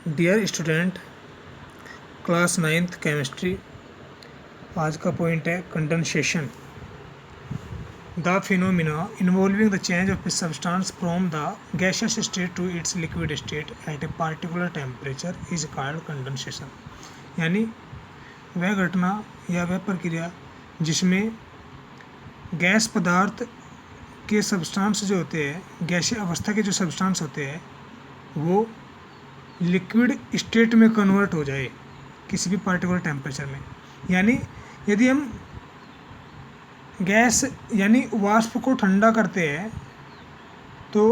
Dear student, class 9th chemistry. आज का point है condensation. The phenomena involving the change of a substance from the gaseous state to its liquid state at a particular temperature is called condensation. यानी वह घटना या वह प्रक्रिया जिसमें गैस पदार्थ के सब्सटेंस जो होते हैं, गैसीय अवस्था के जो सब्सटेंस होते हैं, वो लिक्विड स्टेट में कन्वर्ट हो जाए किसी भी पार्टिकुलर टेम्परेचर में। यानी यदि हम गैस यानी वाष्प को ठंडा करते हैं तो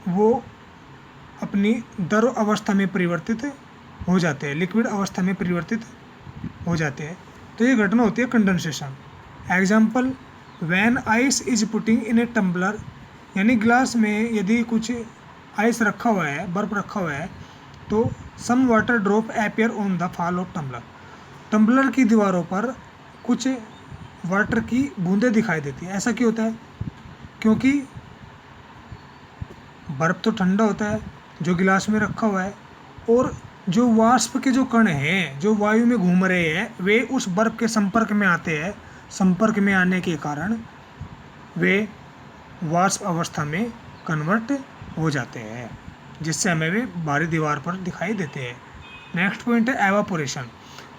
वो अपनी द्रव अवस्था में परिवर्तित हो जाते हैं, लिक्विड अवस्था में परिवर्तित हो जाते हैं। तो ये घटना होती है condensation. Example, when ice is putting in a tumbler, यानी गिलास में यदि कुछ आइस रखा हुआ है, बर्फ रखा हुआ है, तो some water drop appear on the fall of tumbler. Tumbler की दीवारों पर कुछ वाटर की बूंदें दिखाई देती है। ऐसा क्यों होता है? क्योंकि बर्फ तो ठंडा होता है जो गिलास में रखा हुआ है, और जो वाष्प के जो कण हैं जो वायु में घूम रहे हैं वे उस बर्फ के संपर्क में आते हैं। संपर्क में आने के कारण वे वाष्प अवस्था में कन्वर्ट हो जाते हैं, जिससे हमें वे बाहरी दीवार पर दिखाई देते हैं। नेक्स्ट पॉइंट है evaporation.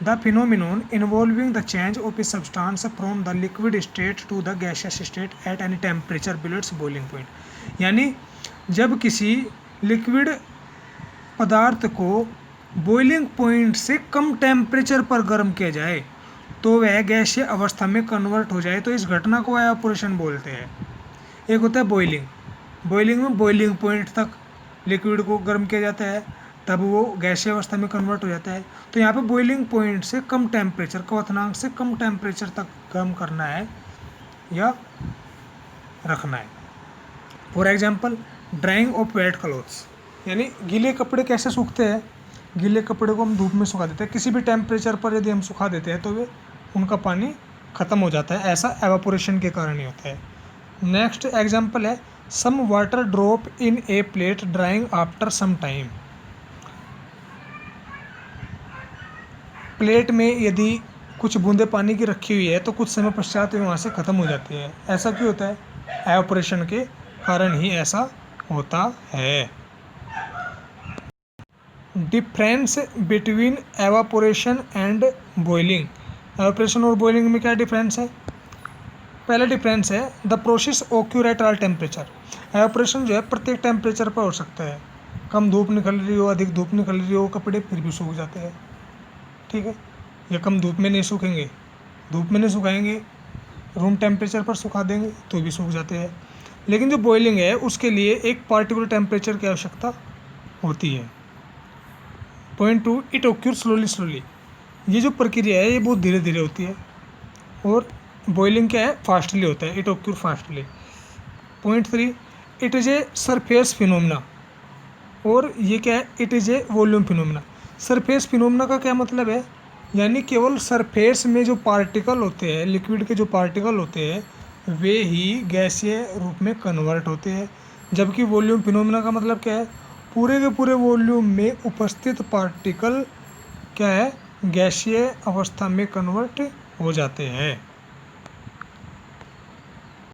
The phenomenon involving the change of a substance from the liquid state to the gaseous state at any temperature below its boiling point. यानी जब किसी लिक्विड पदार्थ को बॉइलिंग पॉइंट से कम टेम्परेचर पर गर्म किया जाए तो वह गैसीय अवस्था में कन्वर्ट हो जाए, तो इस घटना को एवापोरेशन बोलते हैं। एक होता है बॉइलिंग। बॉइलिंग में बॉइलिंग पॉइंट तक लिक्विड को गर्म किया जाता है, तब वो गैसीय अवस्था में कन्वर्ट हो जाता है। तो यहाँ पे बॉइलिंग पॉइंट से कम टेम्परेचर, क्वथनांक से कम टेम्परेचर तक गर्म करना है या रखना है। For example, drying of wet clothes, यानी गीले कपड़े कैसे सूखते हैं? गीले कपड़े को हम धूप में सुखा देते हैं। किसी भी टेम्परेचर पर यदि हम सुखा देते हैं तो वे उनका पानी ख़त्म हो जाता है। ऐसा एवापोरेशन के कारण ही होता है। नेक्स्ट एग्जांपल है some water drop in a plate drying after some time. Plate में यदि कुछ बूंदे पानी की रखी हुई है तो कुछ समय पश्चात वे वहाँ से ख़त्म हो जाती है। ऐसा क्यों होता है? एवापोरेशन के कारण ही ऐसा होता है। Difference between evaporation and boiling. Evaporation और बॉइलिंग में क्या डिफरेंस है? पहला डिफरेंस है the process occur at all temperature. Evaporation जो है प्रत्येक टेम्परेचर पर हो सकता है। कम धूप निकल रही हो, अधिक धूप निकल रही हो, कपड़े फिर भी सूख जाते हैं। ठीक है, या कम धूप में नहीं सूखेंगे, धूप में नहीं सुखाएंगे, रूम टेम्परेचर पर सुखा देंगे तो भी सूख जाते हैं। लेकिन जो बॉइलिंग है उसके लिए एक पार्टिकुलर टेम्परेचर की आवश्यकता होती है। Point 2, it occur slowly. ये जो प्रक्रिया है ये बहुत धीरे धीरे होती है, और बॉइलिंग क्या है? फास्टली होता है। It occur fastly. Point 3, it is a surface phenomena, और ये क्या है? It is a volume phenomena. Surface phenomena का क्या मतलब है? यानी केवल सरफेस में जो पार्टिकल होते हैं, लिक्विड के जो पार्टिकल होते हैं वे ही गैसीय रूप में कन्वर्ट होते हैं। जबकि वॉल्यूम फिनोमिना का मतलब क्या है? पूरे के पूरे वॉल्यूम में उपस्थित पार्टिकल क्या है? गैसीय अवस्था में कन्वर्ट हो जाते हैं।